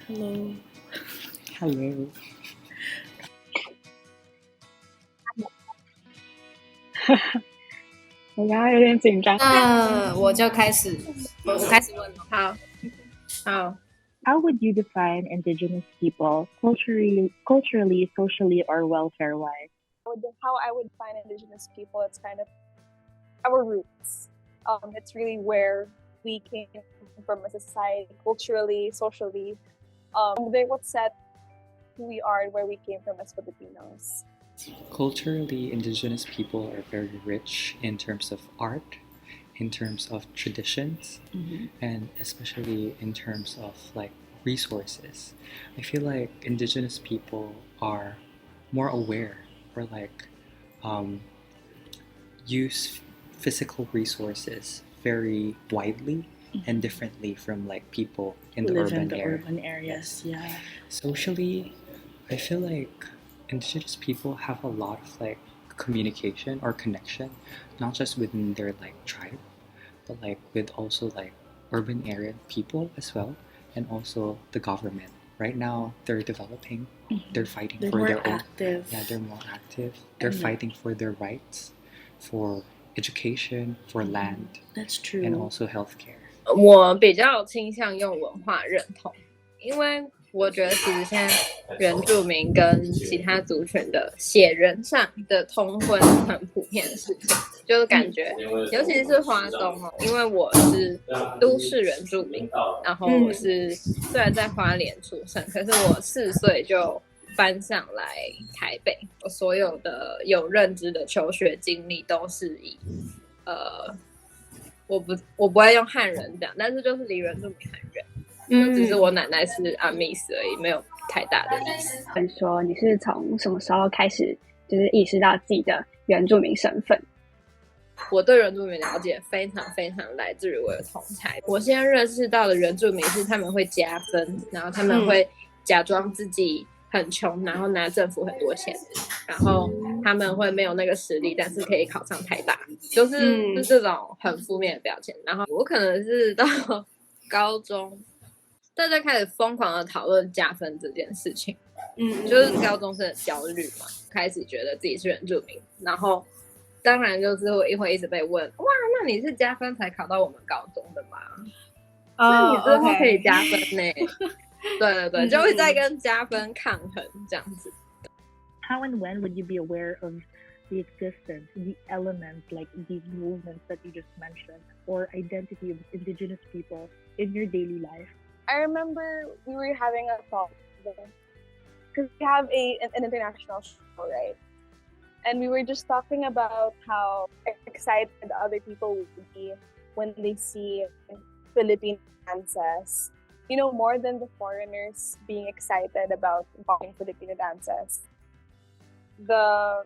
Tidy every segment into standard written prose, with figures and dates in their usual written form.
Hello. Hello. 我刚刚有点紧张。那我就开始，我开始问了。好， How would you define indigenous people culturally, socially, or welfare-wise? How I would define indigenous people, it's kind of our roots. It's really where we came from as a society, culturally, socially. They what set who we are and where we came from as Filipinos. Culturally, indigenous people are very rich in terms of art, in terms of traditions, and especially in terms of like resources. I feel like indigenous people are more aware or like use physical resources very widely and differently from like people in the live urban in the area. urban areas. Yeah. Socially, I feel like indigenous people have a lot of like communication or connection, not just within their like tribe, but like with also like urban area people as well, and also the government. Right now, they're developing. They're fighting They're for more their own. active. Yeah, they're more active. They're And fighting for their rights, for education, for land, That's and true. also healthcare. 我比较倾向用文化认同，因为我觉得其实现在原住民跟其他族群的血缘上的通婚很普遍的事情，就是感觉，尤其是花东哦，因为我是都市原住民，然后我是虽然在花莲出生，可是我4岁就搬上来台北，我所有的有认知的求学经历都是以我不会用汉人讲，但是就是离原住民很远，就只是我奶奶是阿密斯而已，没有太大的意思。说你是从什么时候开始就是意识到自己的原住民身份？我对原住民了解非常非常来自于我的同才。我现在认识到的原住民是他们会加分，然后他们会假装自己很穷，然后拿政府很多钱，然后他们会没有那个实力，但是可以考上台大，就是这种很负面的标签。然后我可能是到高中，大家开始疯狂的讨论加分这件事情，就是高中生的焦虑嘛，开始觉得自己是原住民，然后当然就是会一直被问，哇，那你是加分才考到我们高中的吗？那你之后可以加分呢？对对对，就会在跟加分抗衡这样子。How and when would you be aware of the existence, the elements like these movements that you just mentioned, or identity of indigenous people in your daily life? I remember we were having a talk because we have an international show, right? And we were just talking about how excited other people would be when they see Philippine dances. You know, more than the foreigners being excited about watching Filipino dances. The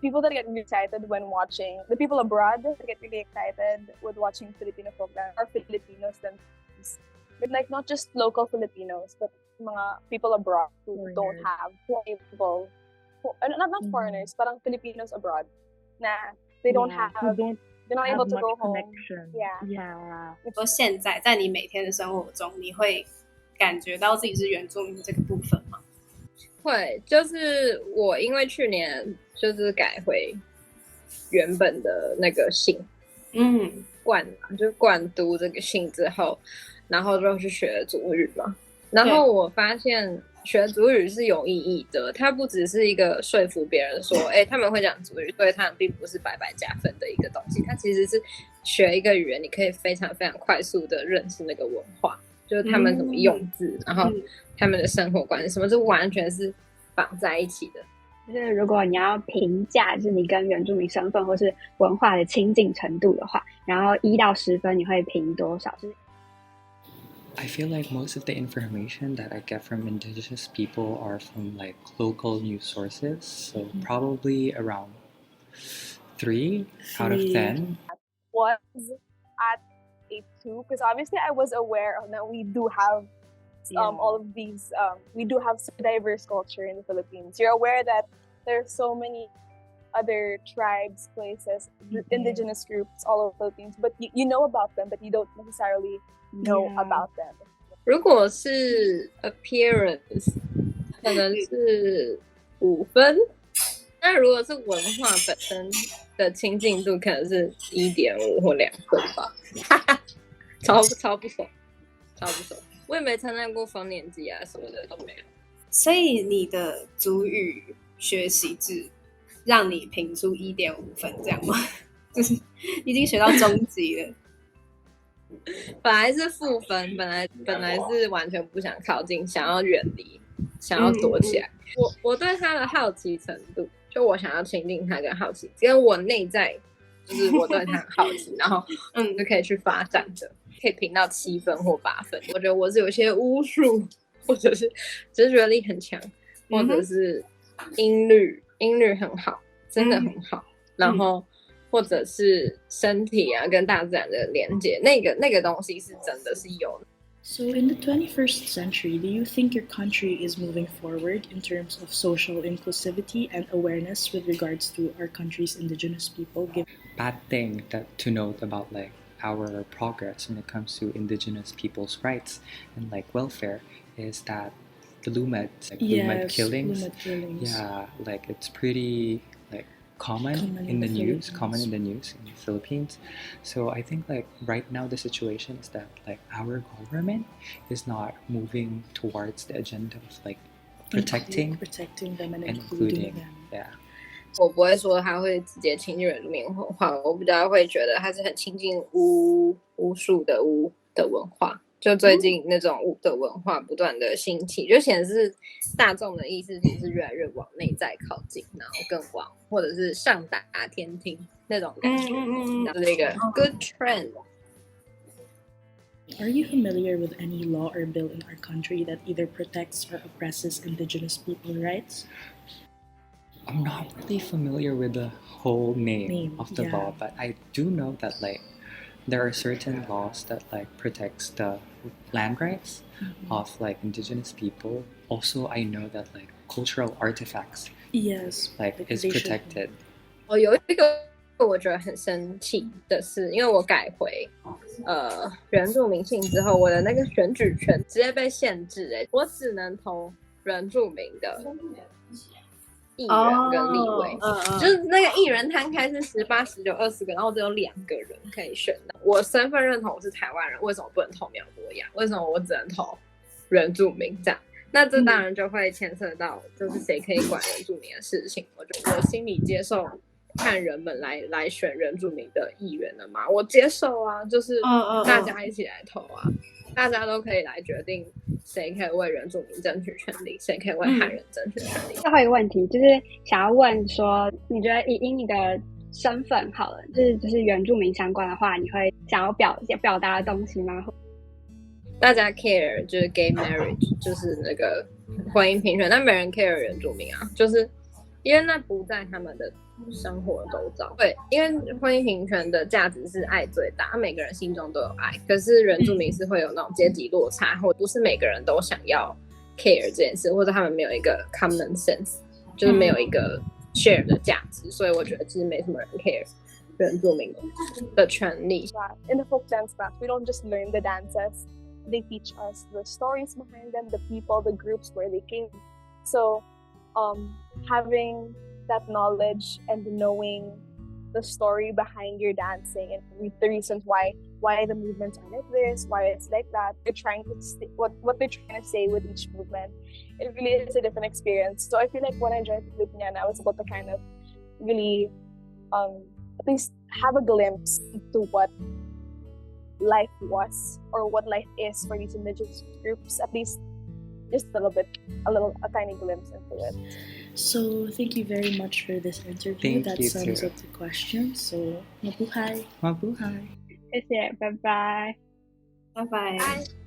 people that get really excited when watching, the people abroad that get really excited with watching Filipino folk dance are Filipinos themselves. But like not just local Filipinos, but mga people abroad who Foreigners. don't have, who are able, not foreigners, parang Filipinos abroad, na they don't have, they're not able to go home. Connection. Yeah. 说现在在你每天的生活中，你会感觉到自己是原住民这个部分吗？会，就是我因为去年就是改回原本的那个姓，就是都这个姓之后，然后就去学族语嘛。然后我发现学族语是有意义的，它不只是一个说服别人说，他们会讲族语，所以他们并不是白白加分的一个东西。它其实是学一个语言，你可以非常非常快速的认识那个文化，就是他们怎么用字，然后他们的生活观，什么是完全是绑在一起的。就是如果你要评价就是你跟原住民身份或是文化的亲近程度的话，然后1到10分你会评多少？就是 I feel like most of the information that I get from indigenous people are from like local news sources, so probably around 3 out of 10. Was at a 2 because obviously I was aware that we do have all of these we do have so diverse culture in the Philippines. You're aware that there's so many other tribes, places, indigenous groups all over the Philippines, but you know about them, but you don't necessarily know about them. 如果是 appearance， 可能是5分。那如果是文化本身的亲近度，可能是1.5或2分吧。超不熟，超不熟。我也没参加过丰年祭啊，什么的都没有。所以你的族语学习制让你评出1.5分，这样吗？就是已经学到中级了。本来是负分，本来是完全不想靠近，想要远离，想要躲起来。我对他的好奇程度，就我想要亲近他跟好奇，跟我内在就是我对他很好奇，然后就可以去发展的，可以评到7分或8分。我觉得我是有些巫术，或者是直觉力很强，或者是音律很好，真的很好。然后或者是身体啊跟大自然的连接，那个东西是真的是有的。So in the 21st century, do you think your country is moving forward in terms of social inclusivity and awareness with regards to our country's indigenous people? Bad thing to note about like our progress when it comes to indigenous people's rights and like welfare is that the Lumad, like Lumad killings, yeah, like it's pretty like common in the news in the Philippines. So I think like right now the situation is that like our government is not moving towards the agenda of like protecting them and including them. Yeah. 我不会说他会直接亲近原住民文化，我比较会觉得他是很亲近巫术的巫的文化。就最近那种巫的文化不断的兴起，就显示大众的意识其实是越来越往内在靠近，然后更往或者是上达天听那种感觉，是一个 good trend。 Are you familiar with any law or bill in our country that either protects or oppresses indigenous people's rights? I'm not really familiar with the whole name of the law, but I do know that like there are certain laws that like protects the land rights of like indigenous people. Also, I know that like cultural artifacts, like is protected. 有一个我觉得很生气的是，因为我改回原住民姓之后，我的那个选举权直接被限制，我只能投原住民的议员跟立委，就是那个议员摊开是18、19、20个，然后只有2个人可以选的。我身份认同我是台湾人，为什么不能投苗博雅？为什么我只能投原住民这样？那这当然就会牵涉到，就是谁可以管原住民的事情。我觉得我心里接受看人们来选原住民的议员了嘛，我接受啊，就是大家一起来投啊。大家都可以来决定谁可以为原住民争取权利，谁可以为汉人争取权利。最后一个问题就是想要问说，你觉得以你的身份好了，就是原住民相关的话，你会想要表达的东西吗？大家 care 就是 gay marriage， 就是那个婚姻平权，但没人 care 原住民啊，就是因为那不在他们的生活周遭。对，因为婚姻平权的价值是爱最大，每个人心中都有爱，可是原住民是会有那种阶级落差，或不是每个人都想要 care 这件事，或者他们没有一个 common sense， 就是没有一个 share 的价值，所以我觉得其实没什么人 care 原住民的权利。 In the folk dance class, we don't just learn the dances, they teach us the stories behind them, the people, the groups where they came. So having that knowledge and knowing the story behind your dancing and the reasons why the movements are like this, why it's like that, they're trying to what they're trying to say with each movement, it really is a different experience. So I feel like when I joined Filipiniana, I was able to kind of really at least have a glimpse into what life was or what life is for these indigenous groups, at least just a tiny glimpse into it. So thank you very much for this interview. Thank that you sums too. up the questions. So mabuhay. Mabuhay. 谢谢，拜拜。拜拜。拜。